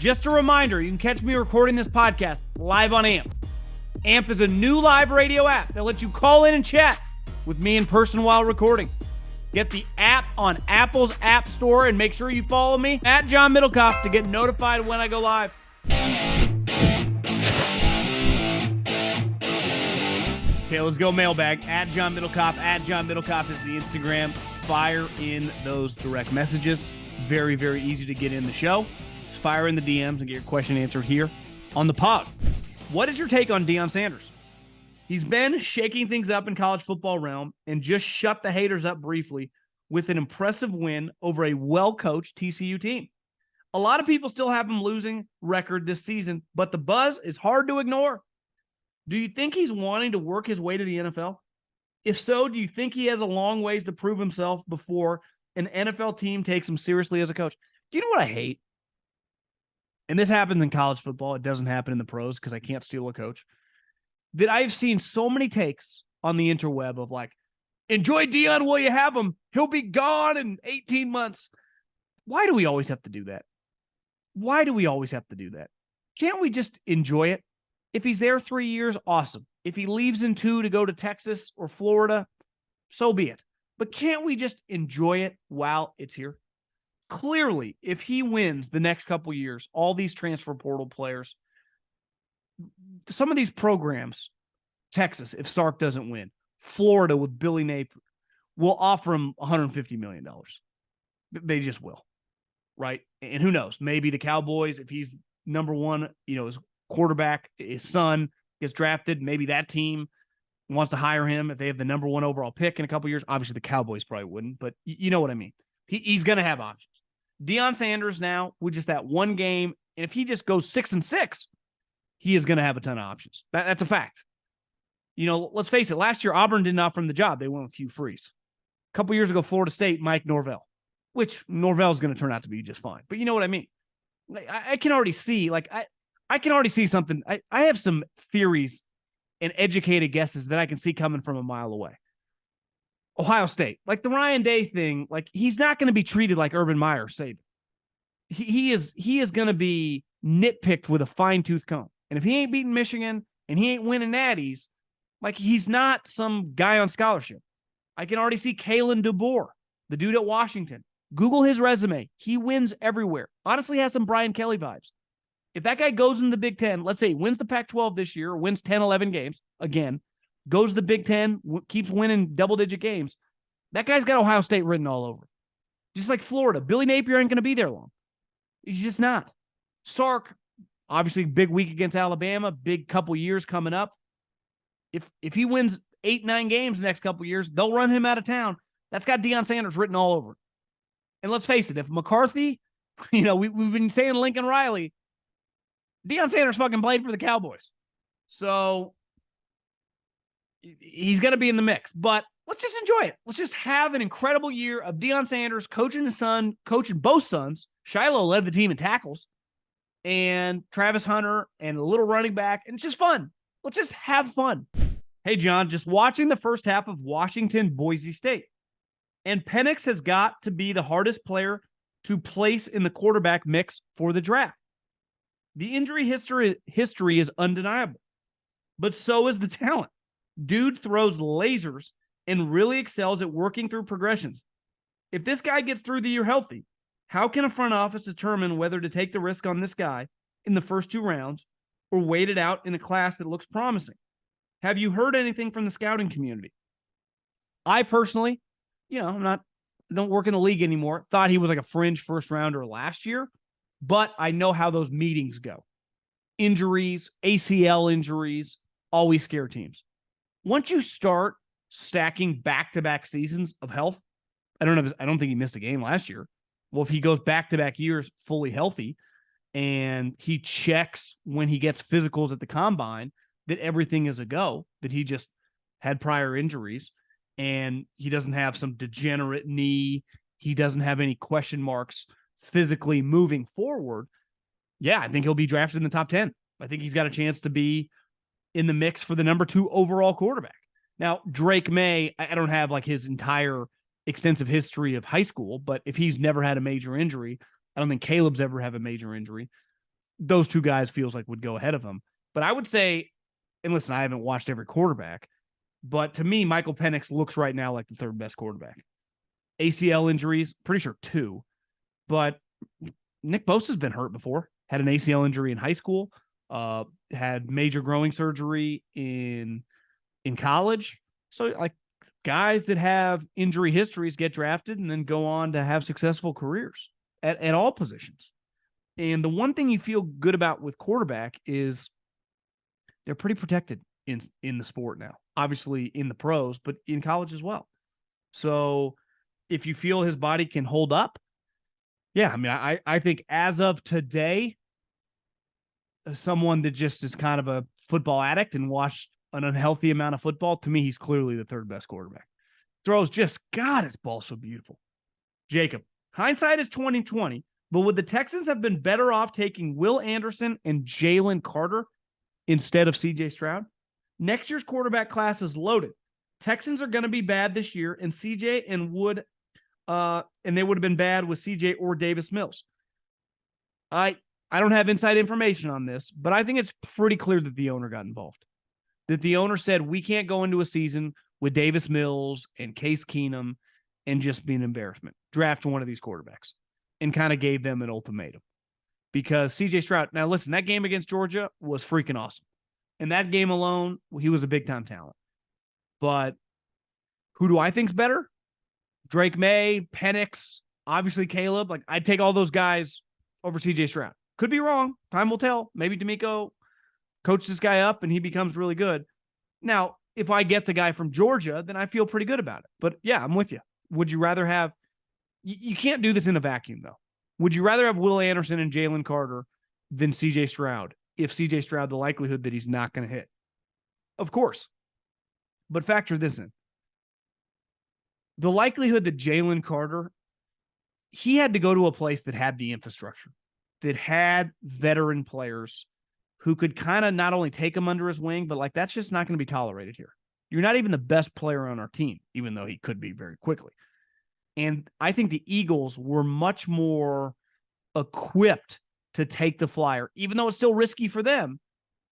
Just a reminder, you can catch me recording this podcast live on AMP. AMP is a new live radio app that lets you call in and chat with me in person while recording. Get the app on Apple's App Store and make sure you follow me at John Middlekauff to get notified when I go live. Okay, let's go mailbag. At John Middlekauff. At John Middlekauff is the Instagram. Fire in those direct messages. Very, very easy to get in the show. Just fire in the DMs and get your question answered here on the pod. What is your take on Deion Sanders? He's been shaking things up in college football realm and just shut the haters up briefly with an impressive win over a well-coached TCU team. A lot of people still have him losing record this season, but the buzz is hard to ignore. Do you think he's wanting to work his way to the NFL? If so, do you think he has a long ways to prove himself before an NFL team takes him seriously as a coach? Do you know what I hate? And this happens in college football. It doesn't happen in the pros because I can't steal a coach. That I've seen so many takes on the interweb of like, enjoy Deion while you have him. He'll be gone in 18 months. Why do we always have to do that? Why do we always have to do that? Can't we just enjoy it? If he's there 3 years, awesome. If he leaves in 2 to go to Texas or Florida, so be it. But can't we just enjoy it while it's here? Clearly, if he wins the next couple years, all these transfer portal players, some of these programs, Texas, if Sark doesn't win, Florida with Billy Napier, will offer him $150 million. They just will, right? And who knows? Maybe the Cowboys, if he's number one, his quarterback, his son gets drafted, maybe that team wants to hire him if they have the number one overall pick in a couple years. Obviously, the Cowboys probably wouldn't, but you know what I mean. He's going to have options. Deion Sanders now, with just that one game, and if he just goes 6-6, he is going to have a ton of options. That's a fact. Let's face it. Last year, Auburn didn't offer him the job. They went with Hugh Freeze. A couple years ago, Florida State, Mike Norvell, which Norvell is going to turn out to be just fine. But you know what I mean? I can already see, I can already see something. I have some theories and educated guesses that I can see coming from a mile away. Ohio State, like the Ryan Day thing, he's not going to be treated like Urban Meyer Saban. He is going to be nitpicked with a fine-tooth comb. And if he ain't beating Michigan and he ain't winning natties, he's not some guy on scholarship. I can already see Kalen DeBoer, the dude at Washington. Google his resume. He wins everywhere. Honestly, has some Brian Kelly vibes. If that guy goes in the Big Ten, let's say he wins the Pac-12 this year, wins 10, 11 games, again, goes to the Big Ten, keeps winning double-digit games, that guy's got Ohio State written all over. Just like Florida. Billy Napier ain't going to be there long. He's just not. Sark, obviously, big week against Alabama, big couple years coming up. If he wins 8-9 games the next couple years, they'll run him out of town. That's got Deion Sanders written all over it. And let's face it, if McCarthy, we've been saying Lincoln Riley, Deion Sanders fucking played for the Cowboys. So he's going to be in the mix. But let's just enjoy it. Let's just have an incredible year of Deion Sanders coaching his son, coaching both sons. Shiloh led the team in tackles. And Travis Hunter and a little running back. And it's just fun. Let's just have fun. Hey, John, just watching the first half of Washington-Boise State. And Penix has got to be the hardest player to place in the quarterback mix for the draft. The injury history is undeniable, but so is the talent. Dude throws lasers and really excels at working through progressions. If this guy gets through the year healthy, how can a front office determine whether to take the risk on this guy in the first 2 rounds or wait it out in a class that looks promising? Have you heard anything from the scouting community? I personally, don't work in the league anymore. Thought he was like a fringe first rounder last year. But I know how those meetings go. Injuries, ACL injuries, always scare teams. Once you start stacking back-to-back seasons of health, I don't think he missed a game last year. Well, if he goes back-to-back years fully healthy and he checks when he gets physicals at the combine that everything is a go, that he just had prior injuries and he doesn't have some degenerate knee, he doesn't have any question marks physically moving forward, yeah, I think he'll be drafted in the top 10. I think he's got a chance to be in the mix for the number 2 overall quarterback. Now, Drake May, I don't have his entire extensive history of high school, but if he's never had a major injury, I don't think Caleb's ever had a major injury. those two guys feels like would go ahead of him. But I would say, and listen, I haven't watched every quarterback, but to me, Michael Penix looks right now like the third best quarterback. ACL injuries, pretty sure 2, but Nick Bosa's been hurt before, had an ACL injury in high school, had major growing surgery in college. So like guys that have injury histories get drafted and then go on to have successful careers at all positions. And the one thing you feel good about with quarterback is they're pretty protected in the sport now, obviously in the pros, but in college as well. So if you feel his body can hold up, yeah, I mean, I think as of today, someone that just is kind of a football addict and watched an unhealthy amount of football, to me, he's clearly the third best quarterback. Throws just, God, his ball's so beautiful. Jacob, hindsight is 2020, but would the Texans have been better off taking Will Anderson and Jalen Carter instead of CJ Stroud? Next year's quarterback class is loaded. Texans are going to be bad this year, and CJ and Wood, and they would have been bad with CJ or Davis Mills. I don't have inside information on this, but I think it's pretty clear that the owner got involved. That the owner said, we can't go into a season with Davis Mills and Case Keenum and just be an embarrassment. Draft one of these quarterbacks, and kind of gave them an ultimatum. Because CJ Stroud, now listen, that game against Georgia was freaking awesome. And that game alone, he was a big-time talent. But who do I think's better? Drake May, Penix, obviously Caleb. Like, I'd take all those guys over CJ Stroud. Could be wrong. Time will tell. Maybe D'Amico coaches this guy up and he becomes really good. Now, if I get the guy from Georgia, then I feel pretty good about it. But yeah, I'm with you. Would you rather have, you can't do this in a vacuum though. Would you rather have Will Anderson and Jalen Carter than CJ Stroud? If CJ Stroud, the likelihood that he's not going to hit. Of course. But factor this in. The likelihood that Jalen Carter, he had to go to a place that had the infrastructure, that had veteran players who could kind of not only take him under his wing, but like that's just not going to be tolerated here. You're not even the best player on our team, even though he could be very quickly. And I think the Eagles were much more equipped to take the flyer, even though it's still risky for them,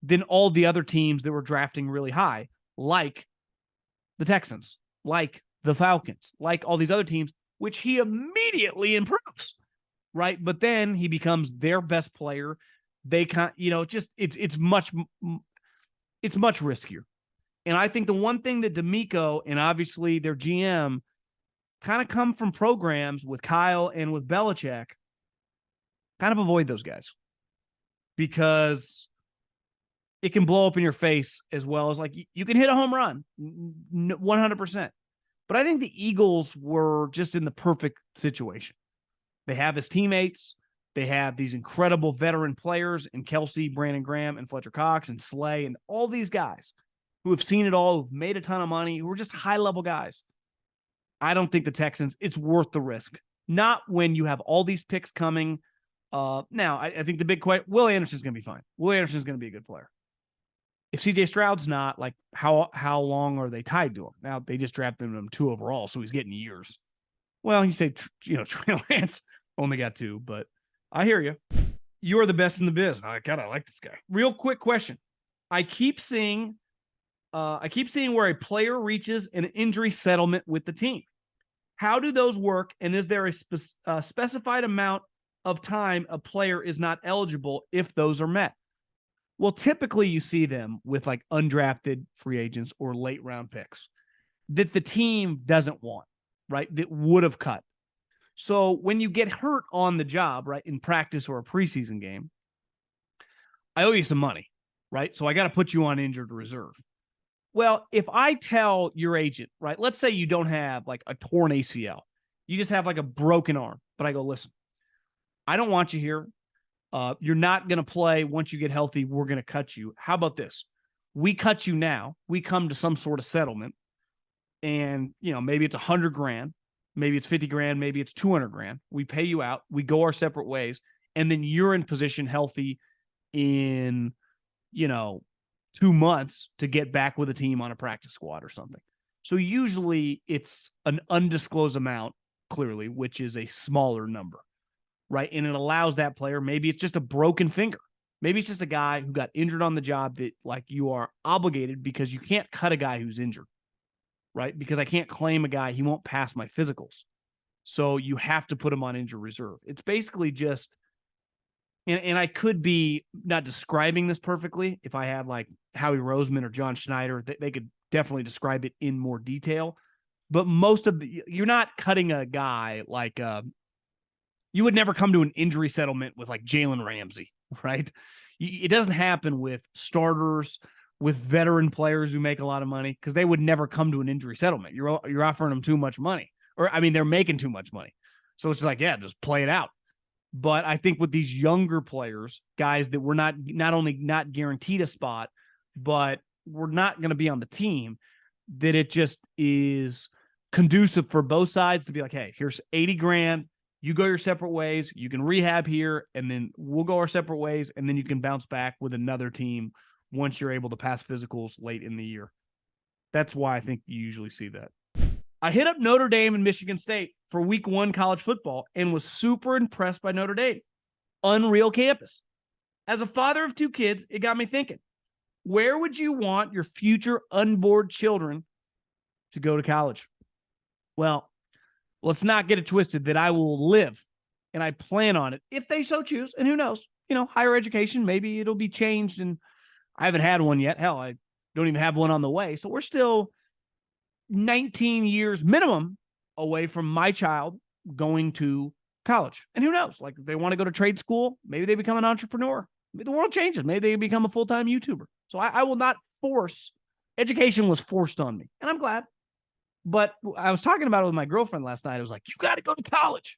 than all the other teams that were drafting really high, like the Texans, like the Falcons, like all these other teams, which he immediately improves, right? But then he becomes their best player. They can't, it's much riskier. And I think the one thing that D'Amico and obviously their GM kind of come from programs with Kyle and with Belichick, kind of avoid those guys because it can blow up in your face as well as like you can hit a home run 100%. But I think the Eagles were just in the perfect situation. They have his teammates. They have these incredible veteran players in Kelsey, Brandon Graham, and Fletcher Cox, and Slay, and all these guys who have seen it all, who've made a ton of money, who are just high-level guys. I don't think the Texans, it's worth the risk. Not when you have all these picks coming. Now, I think the big question, Will Anderson's going to be fine. Will Anderson's going to be a good player. If CJ Stroud's not, like, how long are they tied to him? Now, they just drafted him 2 overall, so he's getting years. Well, you say, Trey Lance only got 2, but I hear you. You are the best in the biz. I kind of like this guy. Real quick question. I keep seeing where a player reaches an injury settlement with the team. How do those work? And is there a specified amount of time a player is not eligible if those are met? Well, typically you see them with like undrafted free agents or late round picks that the team doesn't want, right? That would have cut. So when you get hurt on the job, right, in practice or a preseason game, I owe you some money, right? So I got to put you on injured reserve. Well, if I tell your agent, right, let's say you don't have like a torn ACL, you just have like a broken arm, but I go, listen, I don't want you here. You're not going to play once you get healthy. We're going to cut you. How about this? We cut you now. We come to some sort of settlement, and maybe it's $100,000, maybe it's $50,000, maybe it's $200,000. We pay you out. We go our separate ways, and then you're in position, healthy, in 2 months to get back with a team on a practice squad or something. So usually it's an undisclosed amount, clearly, which is a smaller number, right? And it allows that player, maybe it's just a broken finger, Maybe it's just a guy who got injured on the job that like you are obligated because you can't cut a guy who's injured, right? Because I can't claim a guy, he won't pass my physicals. So you have to put him on injured reserve. It's basically just, and I could be not describing this perfectly. If I had like Howie Roseman or John Schneider, they could definitely describe it in more detail. But most of you're not cutting a guy like, you would never come to an injury settlement with like Jalen Ramsey, right? It doesn't happen with starters, with veteran players who make a lot of money, because they would never come to an injury settlement. You're offering them too much money, or I mean, they're making too much money. So it's like, yeah, just play it out. But I think with these younger players, guys that we're not only not guaranteed a spot, but we're not going to be on the team, that it just is conducive for both sides to be like, hey, here's 80 grand. You go your separate ways. You can rehab here, and then we'll go our separate ways, and then you can bounce back with another team once you're able to pass physicals late in the year. That's why I think you usually see that. I hit up Notre Dame and Michigan State for week 1 college football and was super impressed by Notre Dame. Unreal campus. As a father of 2 kids, it got me thinking, where would you want your future unborn children to go to college? Well, let's not get it twisted that I will live, and I plan on it if they so choose. And who knows, higher education, maybe it'll be changed. And I haven't had one yet. Hell, I don't even have one on the way. So we're still 19 years minimum away from my child going to college. And who knows, like if they want to go to trade school, maybe they become an entrepreneur. Maybe the world changes. Maybe they become a full-time YouTuber. So I will not force. Education was forced on me, and I'm glad. But I was talking about it with my girlfriend last night. I was like, you got to go to college.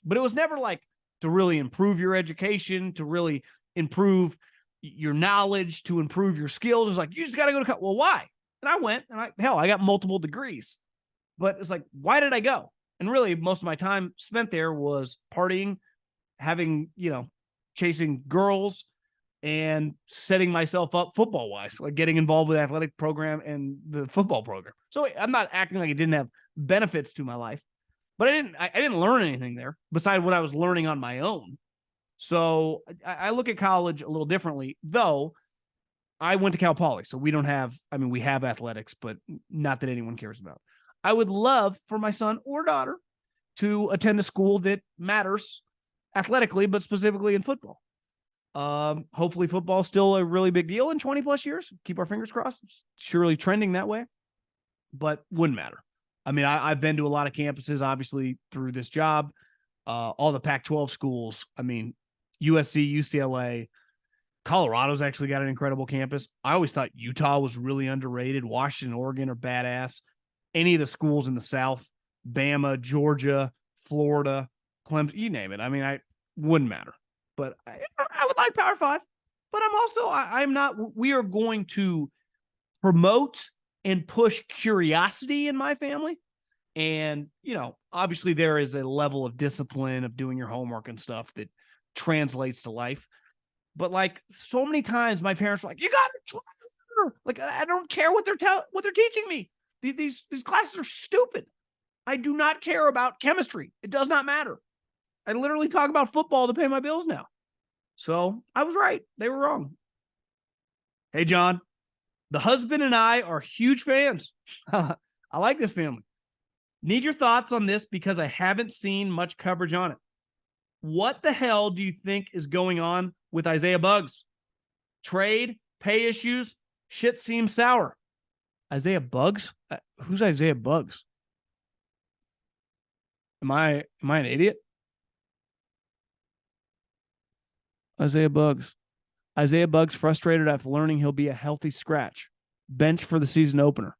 But it was never like to really improve your education, to really improve your knowledge, to improve your skills. It's like, you just got to go to college. Well, why? And I went, and I got multiple degrees. But it's like, why did I go? And really, most of my time spent there was partying, having, chasing girls, and setting myself up football-wise, like getting involved with the athletic program and the football program. So I'm not acting like it didn't have benefits to my life, but I didn't learn anything there besides what I was learning on my own. So I look at college a little differently, though. I went to Cal Poly, so we have athletics, but not that anyone cares about. I would love for my son or daughter to attend a school that matters athletically, but specifically in football. Hopefully football is still a really big deal in 20 plus years. Keep our fingers crossed. It's surely trending that way, but wouldn't matter. I mean, I've been to a lot of campuses, obviously, through this job. All the Pac-12 schools. I mean, USC, UCLA, Colorado's actually got an incredible campus. I always thought Utah was really underrated. Washington, Oregon are badass. Any of the schools in the South, Bama, Georgia, Florida, Clemson, you name it. I mean, wouldn't matter. But I would like Power 5. But I'm not. We are going to promote and push curiosity in my family. And, obviously there is a level of discipline of doing your homework and stuff that translates to life. But like so many times my parents were like, you got to try. Like, I don't care what they're teaching me. These classes are stupid. I do not care about chemistry. It does not matter. I literally talk about football to pay my bills now. So I was right. They were wrong. Hey, John, the husband and I are huge fans. I like this family. Need your thoughts on this because I haven't seen much coverage on it. What the hell do you think is going on with Isaiah Buggs? Trade, pay issues, shit seems sour. Isaiah Buggs? Who's Isaiah Buggs? Am I an idiot? Isaiah Buggs. Isaiah Buggs frustrated after learning he'll be a healthy scratch. Bench for the season opener.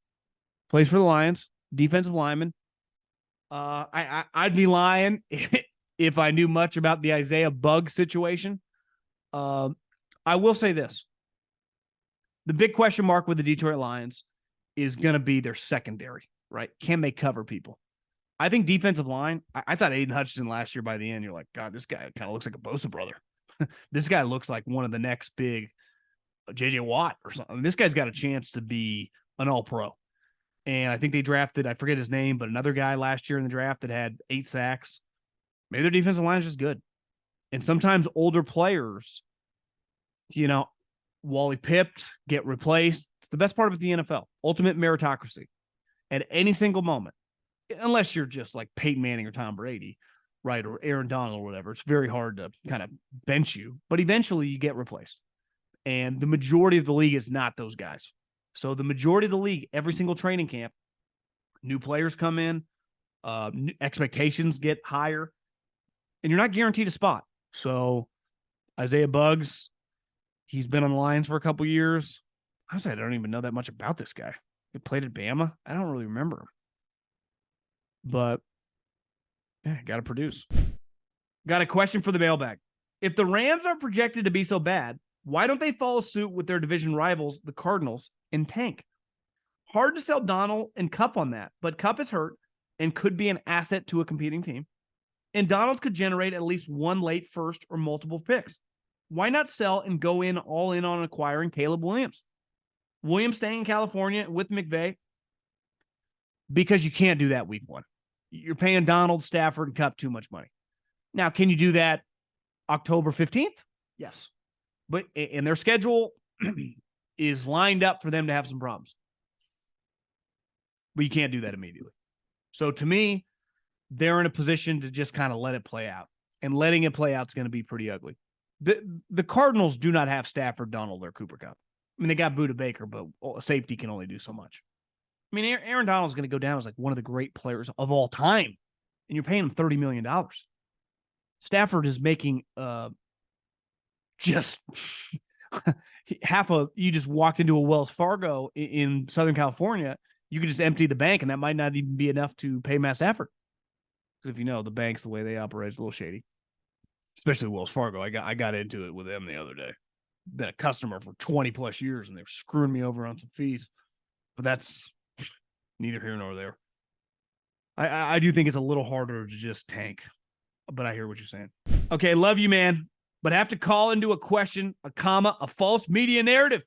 Plays for the Lions. Defensive lineman. I'd be lying if I knew much about the Isaiah Buggs situation. I will say this. The big question mark with the Detroit Lions is going to be their secondary, right? Can they cover people? I think defensive line, I thought Aiden Hutchinson last year by the end, you're like, God, this guy kind of looks like a Bosa brother. This guy looks like one of the next big J.J. Watt or something. This guy's got a chance to be an all-pro. And I think they drafted, I forget his name, but another guy last year in the draft that had 8 sacks. Maybe their defensive line is just good. And sometimes older players, Wally pipped, get replaced. It's the best part of the NFL. Ultimate meritocracy. At any single moment, unless you're just like Peyton Manning or Tom Brady, right, or Aaron Donald or whatever, it's very hard to kind of bench you. But eventually you get replaced. And the majority of the league is not those guys. So the majority of the league, every single training camp, new players come in, expectations get higher, and you're not guaranteed a spot. So Isaiah Buggs, he's been on the Lions for a couple years. Honestly, I don't even know that much about this guy. He played at Bama. I don't really remember him. But, yeah, got to produce. Got a question for the mailbag. If the Rams are projected to be so bad, why don't they follow suit with their division rivals, the Cardinals, and tank? Hard to sell Donald and Kupp on that, but Kupp is hurt and could be an asset to a competing team. And Donald could generate at least one late first or multiple picks. Why not sell and go all in on acquiring Caleb Williams? Williams staying in California with McVay because you can't do that week one. You're paying Donald, Stafford, and Kupp too much money. Now, can you do that October 15th? Yes. But and their schedule is lined up for them to have some problems. But you can't do that immediately. So to me, they're in a position to just kind of let it play out. And letting it play out is going to be pretty ugly. The Cardinals do not have Stafford, Donald, or Cooper Kupp. I mean, they got Budda Baker, but safety can only do so much. I mean, Aaron Donald's going to go down as like one of the great players of all time, and you're paying him $30 million. Stafford is making just you just walked into a Wells Fargo in Southern California, you could just empty the bank, and that might not even be enough to pay Matt Stafford. Because if you know, the banks, the way they operate is a little shady, especially Wells Fargo. I got into it with them the other day. Been a customer for 20 plus years, and they're screwing me over on some fees. But that's neither here nor there. I do think it's a little harder to just tank, but I hear what you're saying. Okay, love you, man, but have to call into a question, a comma, a false media narrative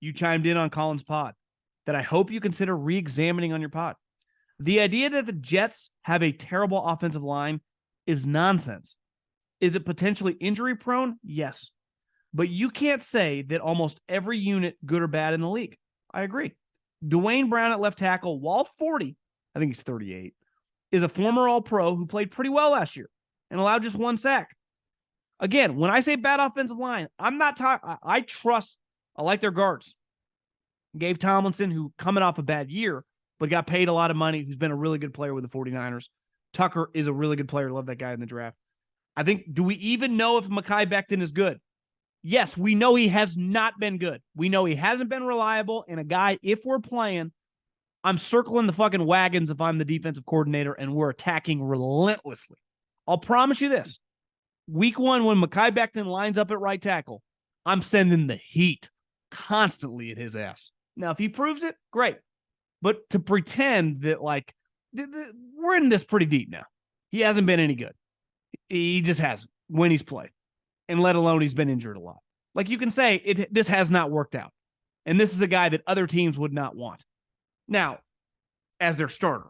you chimed in on Colin's pod that I hope you consider re-examining on your pod. The idea that the Jets have a terrible offensive line is nonsense. Is it potentially injury-prone? Yes. But you can't say that almost every unit, good or bad, in the league. I agree. Dwayne Brown at left tackle, while 40, I think he's 38, is a former All-Pro who played pretty well last year and allowed just one sack. Again, when I say bad offensive line, I'm not talking. I like their guards. Gabe Tomlinson, who coming off a bad year, but got paid a lot of money, who's been a really good player with the 49ers. Tucker is a really good player. Love that guy in the draft. I think, do we even know if Mekhi Becton is good? Yes, we know he has not been good. We know he hasn't been reliable. And a guy, if we're playing, I'm circling the fucking wagons if I'm the defensive coordinator and we're attacking relentlessly. I'll promise you this. Week one, when Mekhi Becton lines up at right tackle, I'm sending the heat constantly at his ass. Now, if he proves it, great. But to pretend that, like, we're in this pretty deep now. He hasn't been any good. He just hasn't when he's played. And let alone he's been injured a lot. Like, you can say this has not worked out. And this is a guy that other teams would not want. Now, as their starter,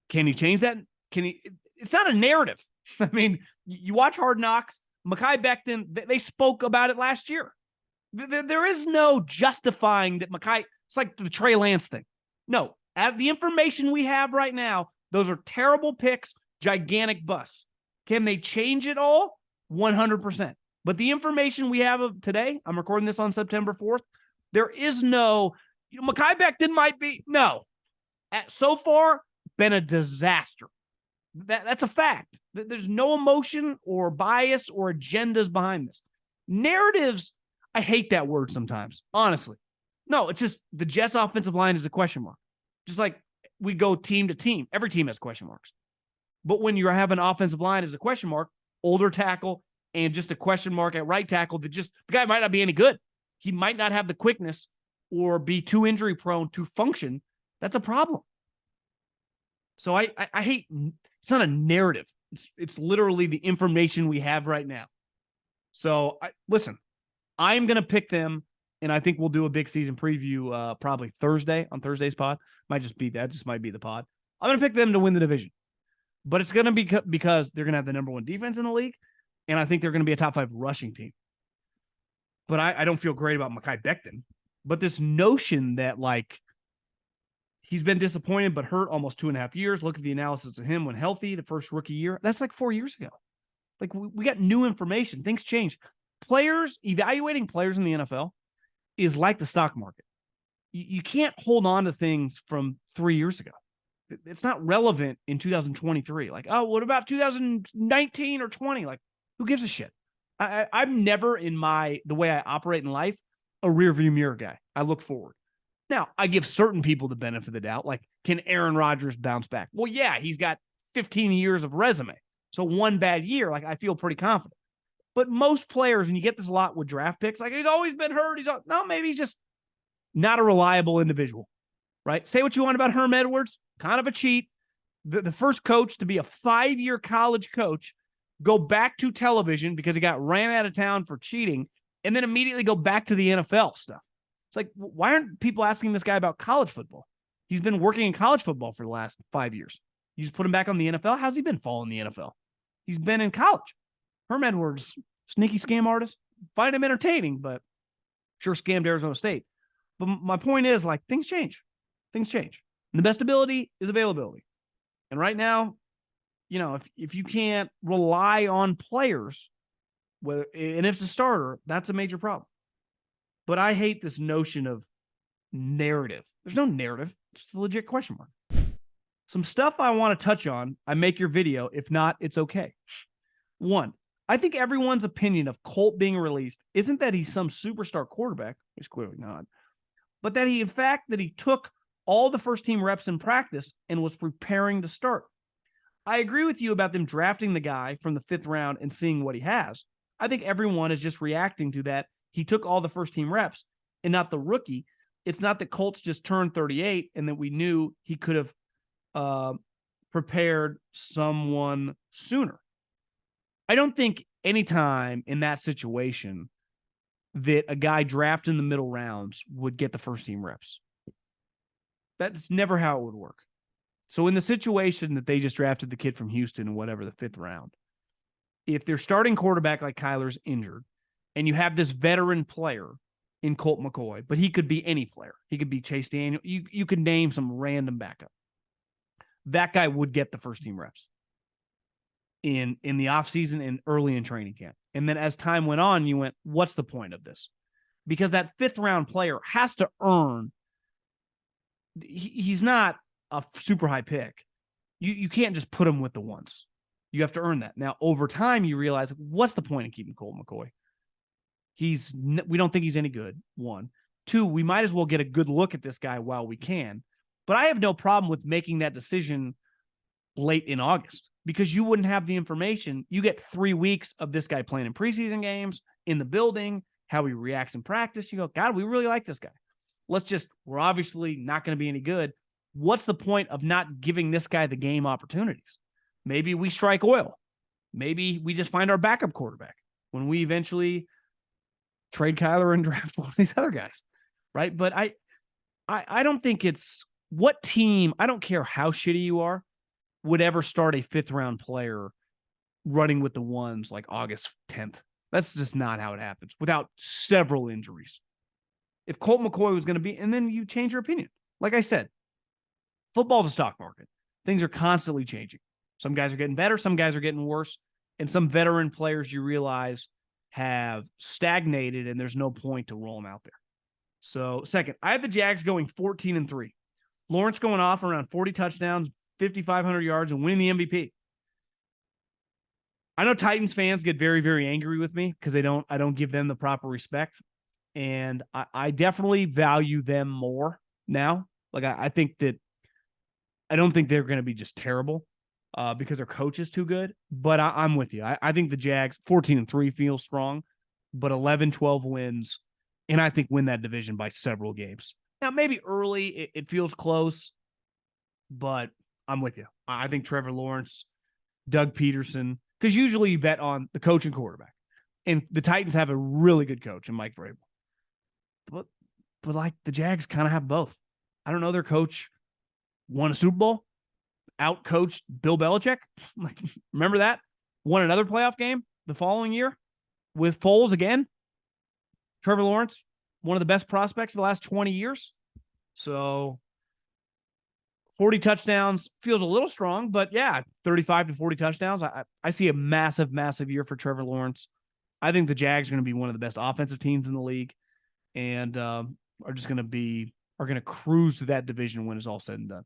can he change that? It's not a narrative. I mean, you watch Hard Knocks, Mekhi Becton, they spoke about it last year. There is no justifying that Mekhi, it's like the Trey Lance thing. No, as the information we have right now, those are terrible picks, gigantic busts. Can they change it all? 100%. But the information we have of today, I'm recording this on September 4th, there is no, Mekhi Becton might be, no. So far, been a disaster. That's a fact. There's no emotion or bias or agendas behind this. Narratives, I hate that word sometimes, honestly. No, it's just the Jets' offensive line is a question mark. Just like we go team to team. Every team has question marks. But when you have an offensive line as a question mark, older tackle, and just a question mark at right tackle, the guy might not be any good. He might not have the quickness or be too injury prone to function. That's a problem. So I hate, it's not a narrative. It's literally the information we have right now. So listen, I'm going to pick them, and I think we'll do a big season preview probably Thursday on Thursday's pod. Might just be the pod. I'm going to pick them to win the division. But it's going to be because they're going to have the number one defense in the league. And I think they're going to be a top 5 rushing team. But I don't feel great about Mekhi Becton. But this notion that, like, he's been disappointed but hurt almost 2.5 years. Look at the analysis of him when healthy, the first rookie year. That's like 4 years ago. Like, we got new information. Things change. Evaluating players in the NFL is like the stock market. You can't hold on to things from 3 years ago. It's not relevant in 2023. Like, oh, what about 2019 or 20? Like, who gives a shit? I'm never the way I operate in life, a rearview mirror guy. I look forward. Now, I give certain people the benefit of the doubt. Like, can Aaron Rodgers bounce back? Well, yeah, he's got 15 years of resume. So one bad year, like, I feel pretty confident. But most players, and you get this a lot with draft picks, like, he's always been hurt. No, maybe he's just not a reliable individual, right? Say what you want about Herm Edwards, kind of a cheat. The first coach to be a 5-year college coach, go back to television because he got ran out of town for cheating, and then immediately go back to the NFL stuff. It's like, why aren't people asking this guy about college football? He's been working in college football for the last 5 years. You just put him back on the NFL? How's he been following the NFL? He's been in college. Herm Edwards, sneaky scam artist. Find him entertaining, but sure scammed Arizona State. But my point is, like, things change. Things change. And the best ability is availability. And right now, if you can't rely on players, and if it's a starter, that's a major problem. But I hate this notion of narrative. There's no narrative. It's a legit question mark. Some stuff I want to touch on. I make your video. If not, it's okay. 1, I think everyone's opinion of Colt being released isn't that he's some superstar quarterback. He's clearly not. But that he took all the first team reps in practice and was preparing to start. I agree with you about them drafting the guy from the 5th round and seeing what he has. I think everyone is just reacting to that. He took all the first team reps and not the rookie. It's not that Colts just turned 38 and that we knew he could have prepared someone sooner. I don't think anytime in that situation that a guy drafted in the middle rounds would get the first team reps. That's never how it would work. So in the situation that they just drafted the kid from Houston in whatever, the 5th round, if their starting quarterback like Kyler's injured and you have this veteran player in Colt McCoy, but he could be any player. He could be Chase Daniel. You could name some random backup. That guy would get the first team reps in the offseason and early in training camp. And then as time went on, you went, what's the point of this? Because that 5th round player has to earn. He's not a super high pick. You can't just put him with the ones. You have to earn that. Now, over time, you realize, what's the point of keeping Colt McCoy? We don't think he's any good, 1. 2, we might as well get a good look at this guy while we can. But I have no problem with making that decision late in August because you wouldn't have the information. You get 3 weeks of this guy playing in preseason games, in the building, how he reacts in practice. You go, God, we really like this guy. We're obviously not going to be any good. What's the point of not giving this guy the game opportunities? Maybe we strike oil. Maybe we just find our backup quarterback when we eventually trade Kyler and draft one of these other guys, right? But I don't think it's what team, I don't care how shitty you are, would ever start a 5th round player running with the ones like August 10th. That's just not how it happens without several injuries. If Colt McCoy was going to be, and then you change your opinion. Like I said, football's a stock market. Things are constantly changing. Some guys are getting better. Some guys are getting worse. And some veteran players you realize have stagnated and there's no point to roll them out there. So 2nd, I have the Jags going 14-3. Lawrence going off around 40 touchdowns, 5,500 yards, and winning the MVP. I know Titans fans get very, very angry with me because I don't give them the proper respect. And I definitely value them more now. Like I think that I don't think they're going to be just terrible because their coach is too good. But I'm with you. I think the Jags 14-3 feels strong, but 11-12 wins, and I think win that division by several games. Now maybe early it feels close, but I'm with you. I think Trevor Lawrence, Doug Peterson, because usually you bet on the coach and quarterback, and the Titans have a really good coach in Mike Vrabel. But like the Jags kind of have both. I don't know. Their coach won a Super Bowl, out-coached Bill Belichick. Like, remember that? Won another playoff game. the following year with Foles again. Trevor Lawrence, one of the best prospects of the last 20 years. So 40 touchdowns feels a little strong, but yeah, 35 to 40 touchdowns. I see a massive, massive year for Trevor Lawrence. I think the Jags are going to be one of the best offensive teams in the league, and are going to cruise to that division when it's all said and done.